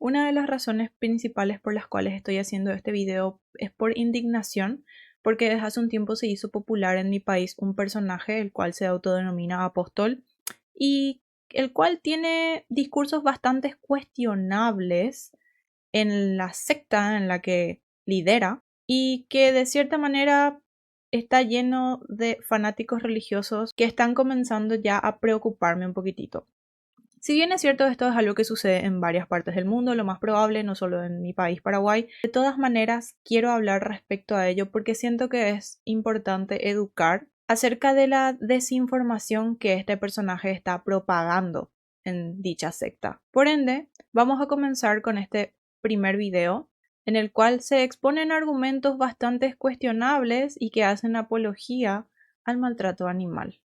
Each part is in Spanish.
Una de las razones principales por las cuales estoy haciendo este video es por indignación, porque desde hace un tiempo se hizo popular en mi país un personaje el cual se autodenomina apóstol y el cual tiene discursos bastante cuestionables en la secta en la que lidera y que de cierta manera está lleno de fanáticos religiosos que están comenzando ya a preocuparme un poquitito. Si bien es cierto, esto es algo que sucede en varias partes del mundo, lo más probable, no solo en mi país, Paraguay, de todas maneras quiero hablar respecto a ello porque siento que es importante educar acerca de la desinformación que este personaje está propagando en dicha secta. Por ende, vamos a comenzar con este primer video en el cual se exponen argumentos bastante cuestionables y que hacen apología al maltrato animal.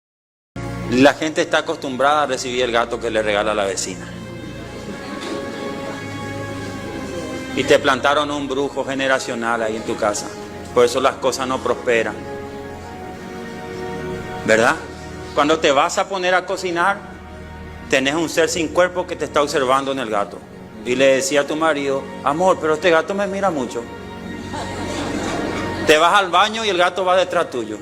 La gente está acostumbrada a recibir el gato que le regala la vecina. Y te plantaron un brujo generacional ahí en tu casa. Por eso las cosas no prosperan. ¿Verdad? Cuando te vas a poner a cocinar, tenés un ser sin cuerpo que te está observando en el gato. Y le decía a tu marido, amor, pero este gato me mira mucho. Te vas al baño y el gato va detrás tuyo.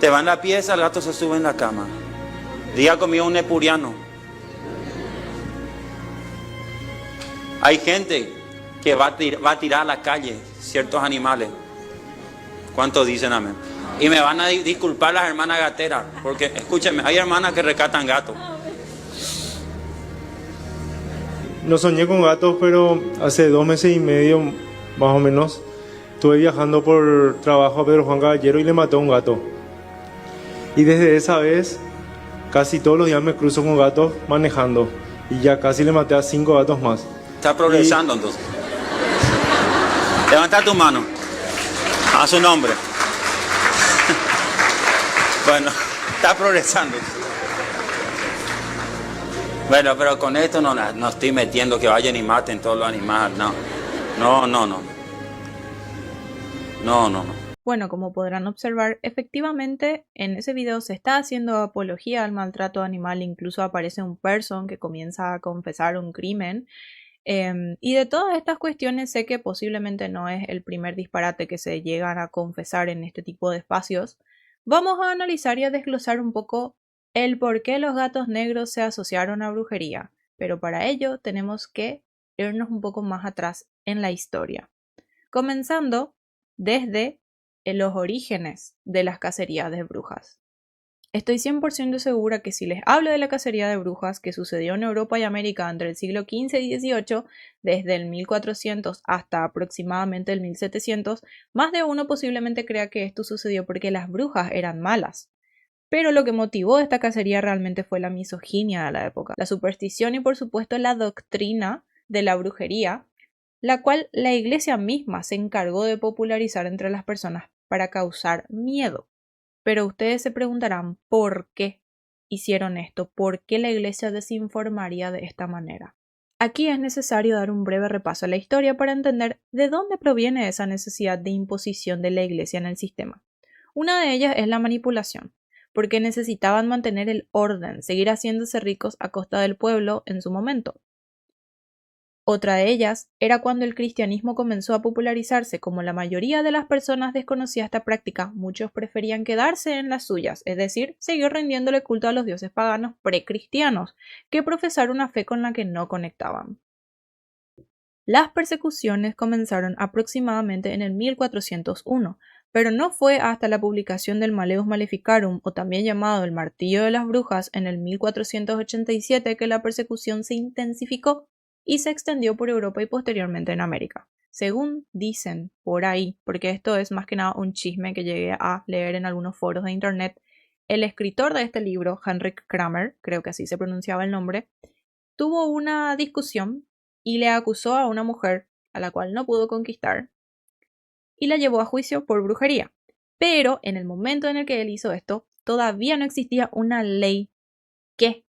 Te va en la pieza, el gato se sube en la cama. Día conmigo un nepuriano. Hay gente que va a tirar a la calle ciertos animales. ¿Cuántos dicen amén? Y me van a disculpar las hermanas gateras, porque escúchenme, hay hermanas que rescatan gatos. No soñé con gatos, pero hace 2 meses y medio, más o menos, estuve viajando por trabajo a Pedro Juan Caballero y le maté a un gato. Y desde esa vez, casi todos los días me cruzo con gatos manejando. Y ya casi le maté a 5 gatos más. Está progresando entonces. Levanta tu mano. A su nombre. Bueno, está progresando. Bueno, pero con esto no estoy metiendo que vayan y maten todos los animales. No. Bueno, como podrán observar, efectivamente en ese video se está haciendo apología al maltrato animal, incluso aparece un person que comienza a confesar un crimen. Y de todas estas cuestiones sé que posiblemente no es el primer disparate que se llegan a confesar en este tipo de espacios. Vamos a analizar y a desglosar un poco el por qué los gatos negros se asociaron a brujería, pero para ello tenemos que irnos un poco más atrás en la historia, comenzando desde los orígenes de las cacerías de brujas. Estoy 100% segura que si les hablo de la cacería de brujas que sucedió en Europa y América entre el siglo XV y XVIII, desde el 1400 hasta aproximadamente el 1700, más de uno posiblemente crea que esto sucedió porque las brujas eran malas. Pero lo que motivó esta cacería realmente fue la misoginia de la época, la superstición y por supuesto la doctrina de la brujería, la cual la iglesia misma se encargó de popularizar entre las personas para causar miedo. Pero ustedes se preguntarán por qué hicieron esto, por qué la iglesia desinformaría de esta manera. Aquí es necesario dar un breve repaso a la historia para entender de dónde proviene esa necesidad de imposición de la iglesia en el sistema. Una de ellas es la manipulación, porque necesitaban mantener el orden, seguir haciéndose ricos a costa del pueblo en su momento. Otra de ellas era cuando el cristianismo comenzó a popularizarse. Como la mayoría de las personas desconocía esta práctica, muchos preferían quedarse en las suyas, es decir, seguir rindiéndole culto a los dioses paganos precristianos, que profesar una fe con la que no conectaban. Las persecuciones comenzaron aproximadamente en el 1401, pero no fue hasta la publicación del Malleus Maleficarum, o también llamado el Martillo de las Brujas, en el 1487 que la persecución se intensificó y se extendió por Europa y posteriormente en América. Según dicen por ahí, porque esto es más que nada un chisme que llegué a leer en algunos foros de internet, el escritor de este libro, Heinrich Kramer, creo que así se pronunciaba el nombre, tuvo una discusión y le acusó a una mujer a la cual no pudo conquistar y la llevó a juicio por brujería. Pero en el momento en el que él hizo esto, todavía no existía una ley que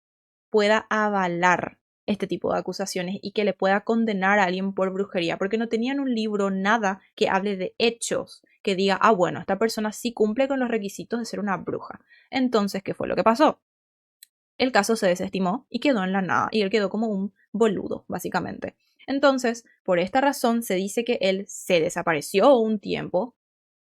pueda avalar este tipo de acusaciones y que le pueda condenar a alguien por brujería, porque no tenían un libro, nada que hable de hechos, que diga, bueno, esta persona sí cumple con los requisitos de ser una bruja. Entonces, ¿qué fue lo que pasó? el caso se desestimó y quedó en la nada, y él quedó como un boludo, básicamente. Entonces, por esta razón se dice que él se desapareció un tiempo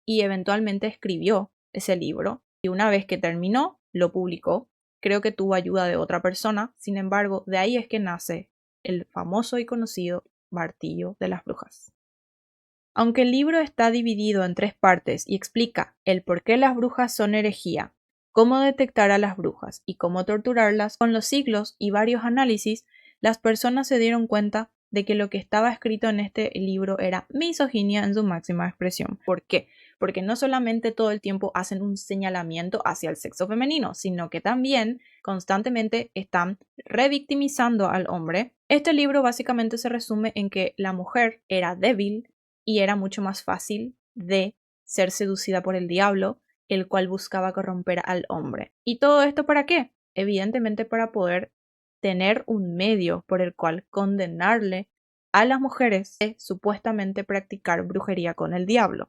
y eventualmente escribió ese libro, y una vez que terminó, lo publicó. Creo que tuvo ayuda de otra persona, sin embargo, de ahí es que nace el famoso y conocido Martillo de las Brujas. Aunque el libro está dividido en 3 partes y explica el por qué las brujas son herejía, cómo detectar a las brujas y cómo torturarlas, con los siglos y varios análisis, las personas se dieron cuenta de que lo que estaba escrito en este libro era misoginia en su máxima expresión. ¿Por qué? Porque no solamente todo el tiempo hacen un señalamiento hacia el sexo femenino, sino que también constantemente están revictimizando al hombre. Este libro básicamente se resume en que la mujer era débil y era mucho más fácil de ser seducida por el diablo, el cual buscaba corromper al hombre. ¿Y todo esto para qué? Evidentemente para poder tener un medio por el cual condenarle a las mujeres de supuestamente practicar brujería con el diablo.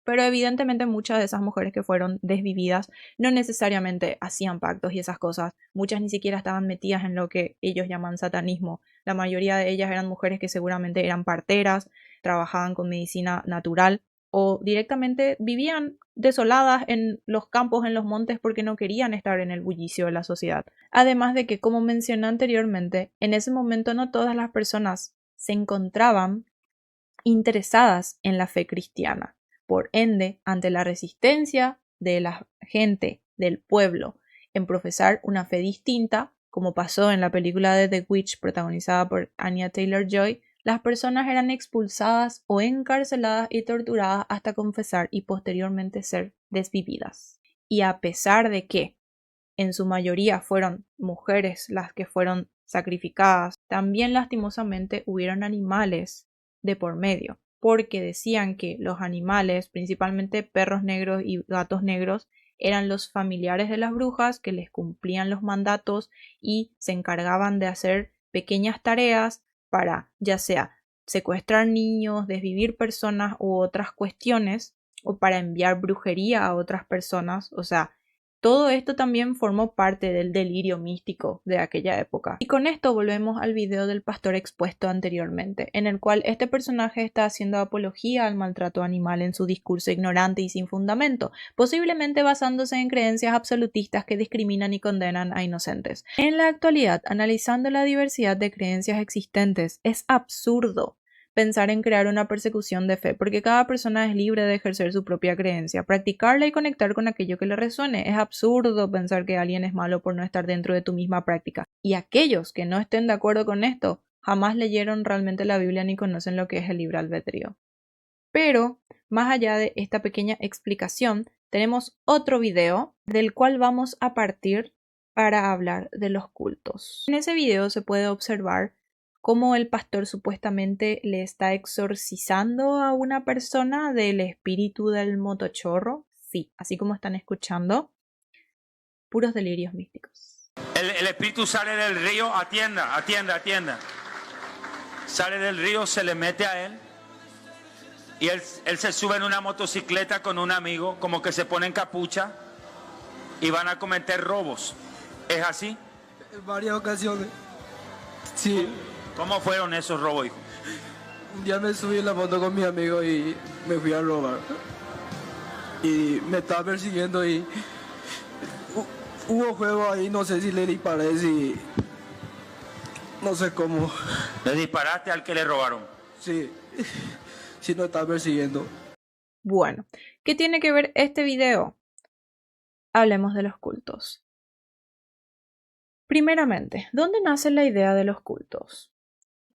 Pero evidentemente muchas de esas mujeres que fueron desvividas no necesariamente hacían pactos y esas cosas. Muchas ni siquiera estaban metidas en lo que ellos llaman satanismo. La mayoría de ellas eran mujeres que seguramente eran parteras, trabajaban con medicina natural o directamente vivían desoladas en los campos, en los montes, porque no querían estar en el bullicio de la sociedad. Además de que, como mencioné anteriormente, en ese momento no todas las personas se encontraban interesadas en la fe cristiana. Por ende, ante la resistencia de la gente del pueblo en profesar una fe distinta, como pasó en la película de The Witch protagonizada por Anya Taylor-Joy, las personas eran expulsadas o encarceladas y torturadas hasta confesar y posteriormente ser desvividas. Y a pesar de que en su mayoría fueron mujeres las que fueron sacrificadas, también lastimosamente hubieron animales de por medio, porque decían que los animales, principalmente perros negros y gatos negros, eran los familiares de las brujas que les cumplían los mandatos y se encargaban de hacer pequeñas tareas para ya sea secuestrar niños, desvivir personas u otras cuestiones, o para enviar brujería a otras personas. O sea, todo esto también formó parte del delirio místico de aquella época. Y con esto volvemos al video del pastor expuesto anteriormente, en el cual este personaje está haciendo apología al maltrato animal en su discurso ignorante y sin fundamento, posiblemente basándose en creencias absolutistas que discriminan y condenan a inocentes. En la actualidad, analizando la diversidad de creencias existentes, es absurdo pensar en crear una persecución de fe, porque cada persona es libre de ejercer su propia creencia, practicarla y conectar con aquello que le resuene. Es absurdo pensar que alguien es malo por no estar dentro de tu misma práctica. Y aquellos que no estén de acuerdo con esto, jamás leyeron realmente la Biblia ni conocen lo que es el libre albedrío. Pero, más allá de esta pequeña explicación, tenemos otro video del cual vamos a partir para hablar de los cultos. En ese video se puede observar cómo el pastor supuestamente le está exorcizando a una persona del espíritu del motochorro. Sí, así como están escuchando, puros delirios místicos. El espíritu sale del río, atienda. Sale del río, se le mete a él. Y él se sube en una motocicleta con un amigo, como que se pone en capucha y van a cometer robos. ¿Es así? En varias ocasiones. Sí. ¿Cómo fueron esos robos, hijo? Un día me subí en la moto con mi amigo y me fui a robar. Y me estaba persiguiendo y hubo juego ahí, no sé si le disparé, si... No sé cómo. ¿Le disparaste al que le robaron? Sí. Sí, nos estaba persiguiendo. Bueno, ¿qué tiene que ver este video? Hablemos de los cultos. Primeramente, ¿dónde nace la idea de los cultos?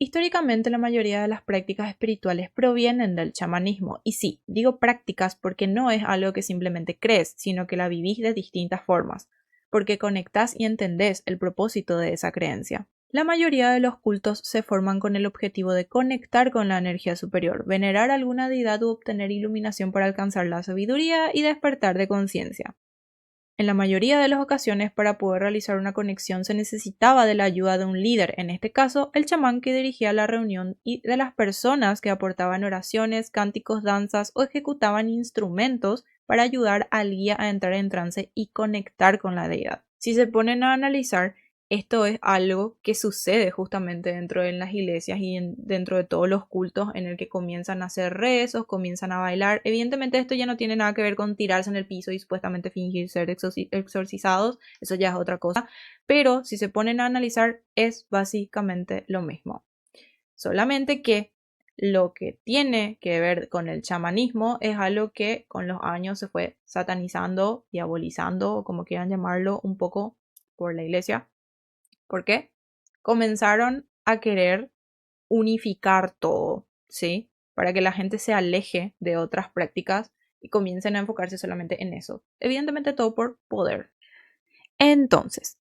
Históricamente la mayoría de las prácticas espirituales provienen del chamanismo, y sí, digo prácticas porque no es algo que simplemente crees, sino que la vivís de distintas formas, porque conectás y entendés el propósito de esa creencia. La mayoría de los cultos se forman con el objetivo de conectar con la energía superior, venerar a alguna deidad u obtener iluminación para alcanzar la sabiduría y despertar de conciencia. En la mayoría de las ocasiones, para poder realizar una conexión se necesitaba de la ayuda de un líder, en este caso el chamán que dirigía la reunión, y de las personas que aportaban oraciones, cánticos, danzas o ejecutaban instrumentos para ayudar al guía a entrar en trance y conectar con la deidad. Si se ponen a analizar, esto es algo que sucede justamente dentro de las iglesias y dentro de todos los cultos en el que comienzan a hacer rezos, comienzan a bailar. Evidentemente esto ya no tiene nada que ver con tirarse en el piso y supuestamente fingir ser exorcizados, eso ya es otra cosa. Pero si se ponen a analizar es básicamente lo mismo. Solamente que lo que tiene que ver con el chamanismo es algo que con los años se fue satanizando, diabolizando, o como quieran llamarlo, un poco por la iglesia. ¿Por qué? Comenzaron a querer unificar todo, ¿sí? Para que la gente se aleje de otras prácticas y comiencen a enfocarse solamente en eso. Evidentemente todo por poder. Entonces,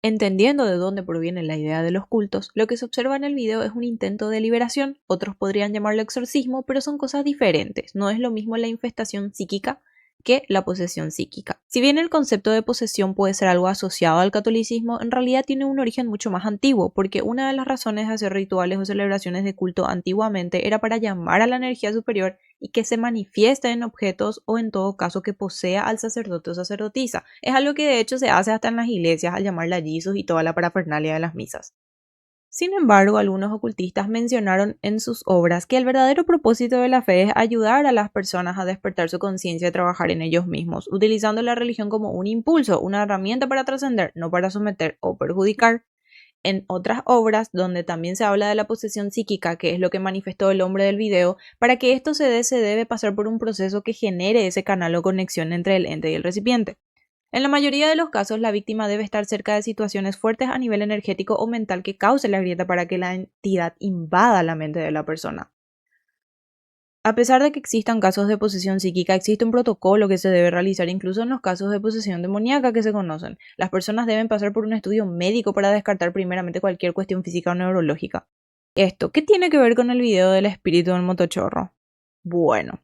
entendiendo de dónde proviene la idea de los cultos, lo que se observa en el video es un intento de liberación. Otros podrían llamarlo exorcismo, pero son cosas diferentes. No es lo mismo la infestación psíquica que la posesión psíquica. Si bien el concepto de posesión puede ser algo asociado al catolicismo, en realidad tiene un origen mucho más antiguo, porque una de las razones de hacer rituales o celebraciones de culto antiguamente era para llamar a la energía superior y que se manifieste en objetos o en todo caso que posea al sacerdote o sacerdotisa. Es algo que de hecho se hace hasta en las iglesias al llamarla Jesus y toda la parafernalia de las misas. Sin embargo, algunos ocultistas mencionaron en sus obras que el verdadero propósito de la fe es ayudar a las personas a despertar su conciencia y trabajar en ellos mismos, utilizando la religión como un impulso, una herramienta para trascender, no para someter o perjudicar. En otras obras, donde también se habla de la posesión psíquica, que es lo que manifestó el hombre del video, para que esto se dé se debe pasar por un proceso que genere ese canal o conexión entre el ente y el recipiente. En la mayoría de los casos, la víctima debe estar cerca de situaciones fuertes a nivel energético o mental que cause la grieta para que la entidad invada la mente de la persona. A pesar de que existan casos de posesión psíquica, existe un protocolo que se debe realizar incluso en los casos de posesión demoníaca que se conocen. Las personas deben pasar por un estudio médico para descartar primeramente cualquier cuestión física o neurológica. Esto, ¿qué tiene que ver con el video del espíritu del motochorro? Bueno,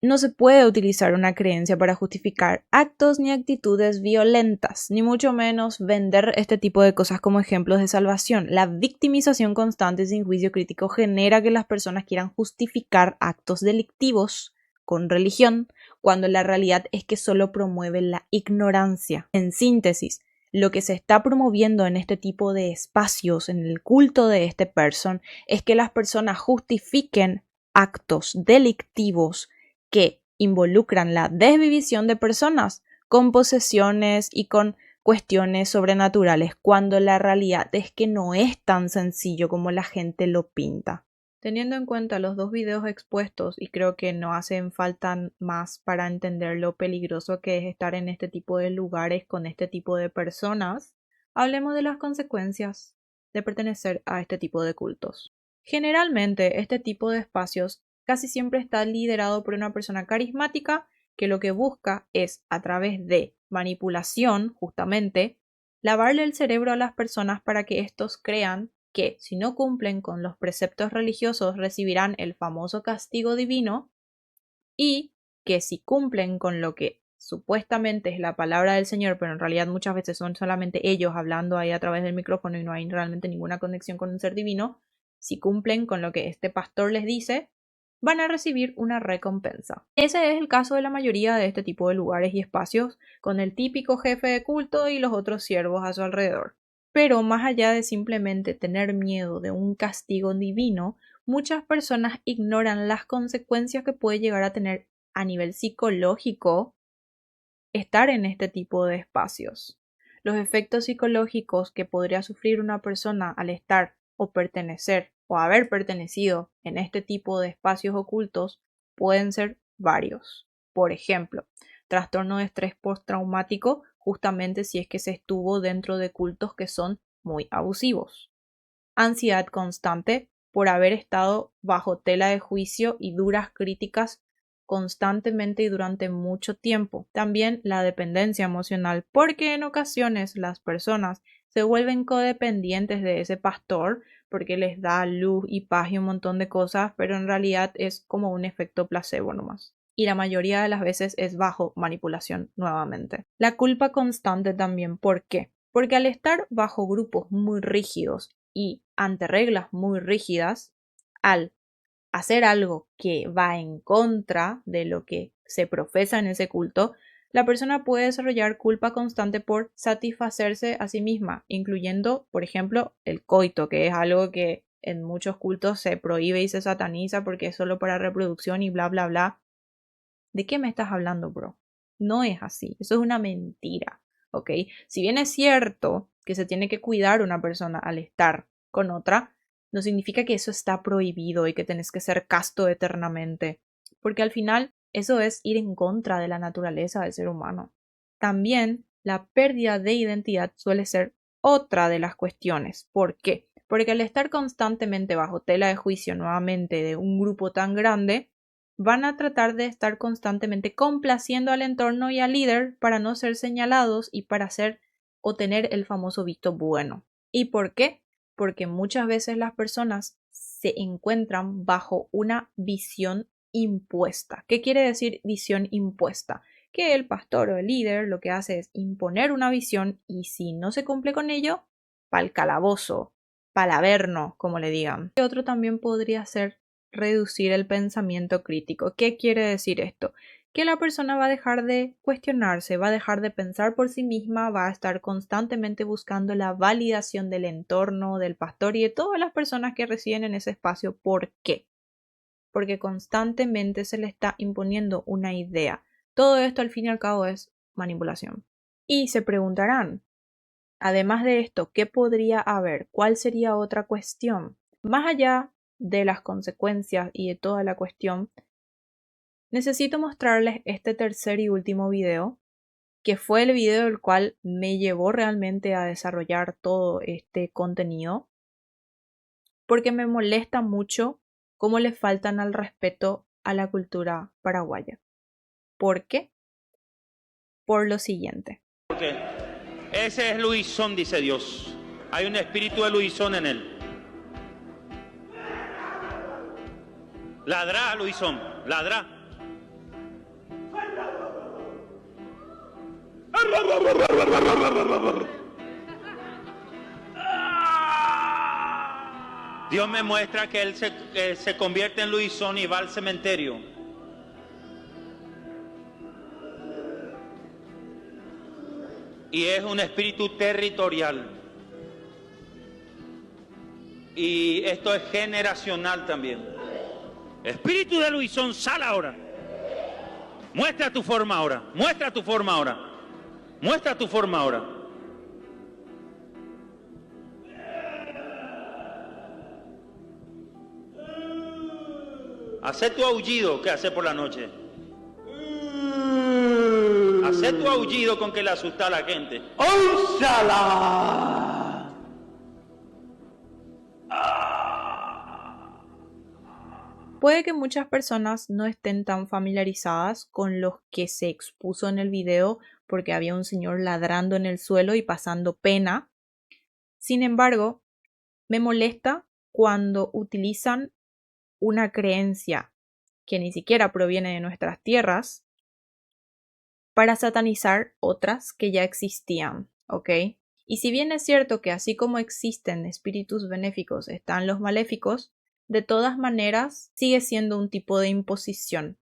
no se puede utilizar una creencia para justificar actos ni actitudes violentas, ni mucho menos vender este tipo de cosas como ejemplos de salvación. La victimización constante sin juicio crítico genera que las personas quieran justificar actos delictivos con religión, cuando la realidad es que solo promueve la ignorancia. En síntesis, lo que se está promoviendo en este tipo de espacios, en el culto de este person, es que las personas justifiquen actos delictivos que involucran la desvivisión de personas con posesiones y con cuestiones sobrenaturales, cuando la realidad es que no es tan sencillo como la gente lo pinta. Teniendo en cuenta los dos videos expuestos, y creo que no hacen falta más para entender lo peligroso que es estar en este tipo de lugares con este tipo de personas, hablemos de las consecuencias de pertenecer a este tipo de cultos. Generalmente, este tipo de espacios casi siempre está liderado por una persona carismática que lo que busca es, a través de manipulación, justamente, lavarle el cerebro a las personas para que estos crean que si no cumplen con los preceptos religiosos recibirán el famoso castigo divino y que si cumplen con lo que supuestamente es la palabra del Señor, pero en realidad muchas veces son solamente ellos hablando ahí a través del micrófono y no hay realmente ninguna conexión con un ser divino, si cumplen con lo que este pastor les dice, van a recibir una recompensa. Ese es el caso de la mayoría de este tipo de lugares y espacios, con el típico jefe de culto y los otros siervos a su alrededor. Pero más allá de simplemente tener miedo de un castigo divino, muchas personas ignoran las consecuencias que puede llegar a tener a nivel psicológico estar en este tipo de espacios. Los efectos psicológicos que podría sufrir una persona al estar o pertenecer o haber pertenecido en este tipo de espacios ocultos pueden ser varios. Por ejemplo, trastorno de estrés postraumático, justamente si es que se estuvo dentro de cultos que son muy abusivos. Ansiedad constante por haber estado bajo tela de juicio y duras críticas constantemente y durante mucho tiempo. También la dependencia emocional, porque en ocasiones las personas se vuelven codependientes de ese pastor porque les da luz y paz y un montón de cosas, pero en realidad es como un efecto placebo nomás. Y la mayoría de las veces es bajo manipulación nuevamente. La culpa constante también, ¿por qué? Porque al estar bajo grupos muy rígidos y ante reglas muy rígidas, al hacer algo que va en contra de lo que se profesa en ese culto, La persona puede desarrollar culpa constante por satisfacerse a sí misma, incluyendo, por ejemplo, el coito, que es algo que en muchos cultos se prohíbe y se sataniza porque es solo para reproducción y bla, bla, bla. ¿De qué me estás hablando, bro? No es así, eso es una mentira, ¿ok? Si bien es cierto que se tiene que cuidar una persona al estar con otra, no significa que eso está prohibido y que tenés que ser casto eternamente, porque al final eso es ir en contra de la naturaleza del ser humano. También la pérdida de identidad suele ser otra de las cuestiones. ¿Por qué? Porque al estar constantemente bajo tela de juicio nuevamente de un grupo tan grande, van a tratar de estar constantemente complaciendo al entorno y al líder para no ser señalados y para hacer o tener el famoso visto bueno. ¿Y por qué? Porque muchas veces las personas se encuentran bajo una visión impuesta. ¿Qué quiere decir visión impuesta? Que el pastor o el líder lo que hace es imponer una visión y si no se cumple con ello, pa'l calabozo, pa'l averno, como le digan. Y otro también podría ser reducir el pensamiento crítico. ¿Qué quiere decir esto? Que la persona va a dejar de cuestionarse, va a dejar de pensar por sí misma, va a estar constantemente buscando la validación del entorno, del pastor y de todas las personas que residen en ese espacio. ¿Por qué? Porque constantemente se le está imponiendo una idea. Todo esto al fin y al cabo es manipulación. Y se preguntarán, además de esto, ¿qué podría haber? ¿Cuál sería otra cuestión? Más allá de las consecuencias y de toda la cuestión, necesito mostrarles este tercer y último video, que fue el video el cual me llevó realmente a desarrollar todo este contenido, porque me molesta mucho cómo le faltan al respeto a la cultura paraguaya. ¿Por qué? Por lo siguiente. Porque ese es Luisón, dice Dios. Hay un espíritu de Luisón en él. Ladrá, Luisón, ladrá. Dios me muestra que él se convierte en Luisón y va al cementerio. Y es un espíritu territorial. Y esto es generacional también. Espíritu de Luisón, sal ahora. Muestra tu forma ahora. Muestra tu forma ahora. Muestra tu forma ahora. Hacé tu aullido que hace por la noche. Hacé tu aullido con que le asusta a la gente. ¡Ónsala! Puede que muchas personas no estén tan familiarizadas con lo que se expuso en el video porque había un señor ladrando en el suelo y pasando pena. Sin embargo, me molesta cuando utilizan una creencia que ni siquiera proviene de nuestras tierras para satanizar otras que ya existían, ¿ok? Y si bien es cierto que así como existen espíritus benéficos, están los maléficos, de todas maneras sigue siendo un tipo de imposición.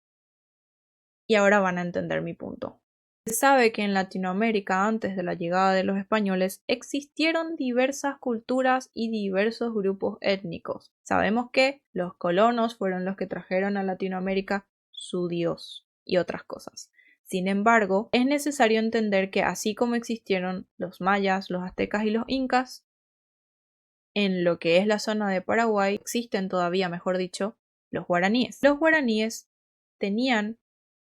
Y ahora van a entender mi punto. Se sabe que en Latinoamérica, antes de la llegada de los españoles, existieron diversas culturas y diversos grupos étnicos. Sabemos que los colonos fueron los que trajeron a Latinoamérica su Dios y otras cosas. Sin embargo, es necesario entender que así como existieron los mayas, los aztecas y los incas, en lo que es la zona de Paraguay existen todavía, mejor dicho, los guaraníes. Los guaraníes tenían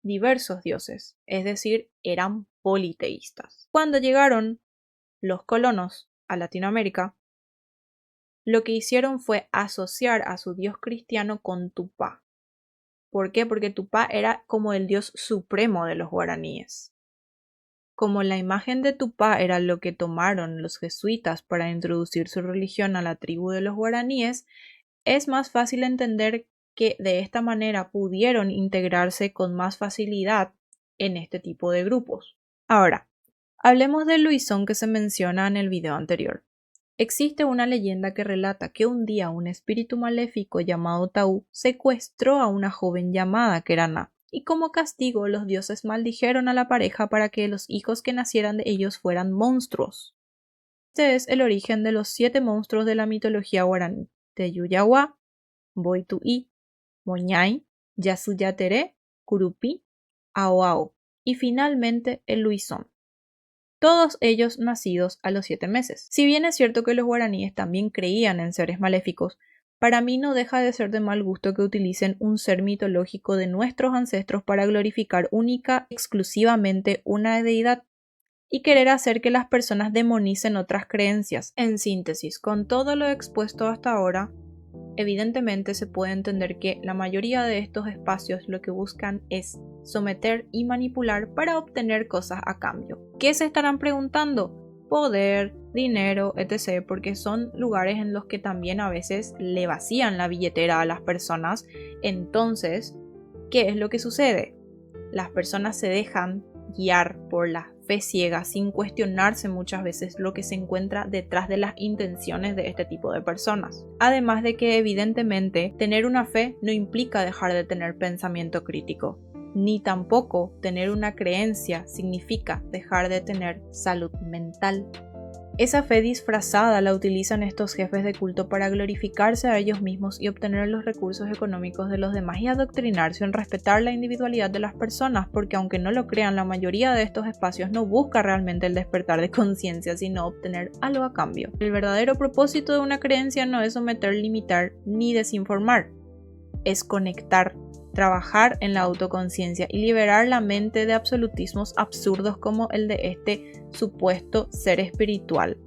diversos dioses, es decir, eran politeístas. Cuando llegaron los colonos a Latinoamérica, lo que hicieron fue asociar a su dios cristiano con Tupá. ¿Por qué? Porque Tupá era como el dios supremo de los guaraníes. Como la imagen de Tupá era lo que tomaron los jesuitas para introducir su religión a la tribu de los guaraníes, es más fácil entender que de esta manera pudieron integrarse con más facilidad en este tipo de grupos. Ahora, hablemos del Luisón que se menciona en el video anterior. Existe una leyenda que relata que un día un espíritu maléfico llamado Taú secuestró a una joven llamada Keraná y como castigo los dioses maldijeron a la pareja para que los hijos que nacieran de ellos fueran monstruos. Este es el origen de los 7 monstruos de la mitología guaraní: Teyuyawa, Boituí, Moñay, Yasuyateré, Curupí, Aoao y finalmente el Luisón. Todos ellos nacidos a los 7 meses. Si bien es cierto que los guaraníes también creían en seres maléficos, para mí no deja de ser de mal gusto que utilicen un ser mitológico de nuestros ancestros para glorificar única y exclusivamente una deidad y querer hacer que las personas demonicen otras creencias. En síntesis, con todo lo expuesto hasta ahora, evidentemente se puede entender que la mayoría de estos espacios lo que buscan es someter y manipular para obtener cosas a cambio. ¿Qué se estarán preguntando? Poder, dinero, etc., porque son lugares en los que también a veces le vacían la billetera a las personas. Entonces, ¿qué es lo que sucede? Las personas se dejan guiar por la fe ciega sin cuestionarse muchas veces lo que se encuentra detrás de las intenciones de este tipo de personas. Además de que evidentemente tener una fe no implica dejar de tener pensamiento crítico, ni tampoco tener una creencia significa dejar de tener salud mental. Esa fe disfrazada la utilizan estos jefes de culto para glorificarse a ellos mismos y obtener los recursos económicos de los demás y adoctrinarse en respetar la individualidad de las personas, porque aunque no lo crean, la mayoría de estos espacios no busca realmente el despertar de conciencia, sino obtener algo a cambio. El verdadero propósito de una creencia no es someter, limitar ni desinformar, es conectar, trabajar en la autoconciencia y liberar la mente de absolutismos absurdos como el de este supuesto ser espiritual.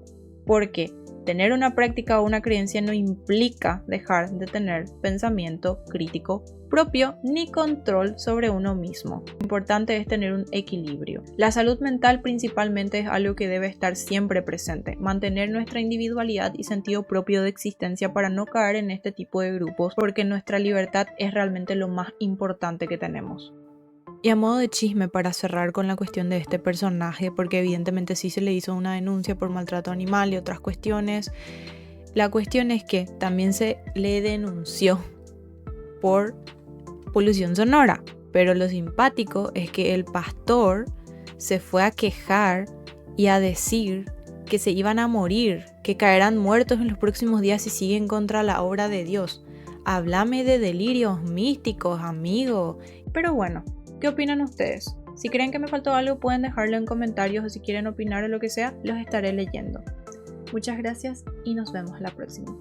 Porque tener una práctica o una creencia no implica dejar de tener pensamiento crítico propio ni control sobre uno mismo. Lo importante es tener un equilibrio. La salud mental principalmente es algo que debe estar siempre presente, mantener nuestra individualidad y sentido propio de existencia para no caer en este tipo de grupos, porque nuestra libertad es realmente lo más importante que tenemos. Y a modo de chisme, para cerrar con la cuestión de este personaje, porque evidentemente sí se le hizo una denuncia por maltrato animal y otras cuestiones, la cuestión es que también se le denunció por polución sonora, pero lo simpático es que el pastor se fue a quejar y a decir que se iban a morir, que caerán muertos en los próximos días si siguen contra la obra de Dios. Háblame de delirios místicos, amigo. Pero bueno, ¿qué opinan ustedes? Si creen que me faltó algo, pueden dejarlo en comentarios, o si quieren opinar o lo que sea, los estaré leyendo. Muchas gracias y nos vemos la próxima.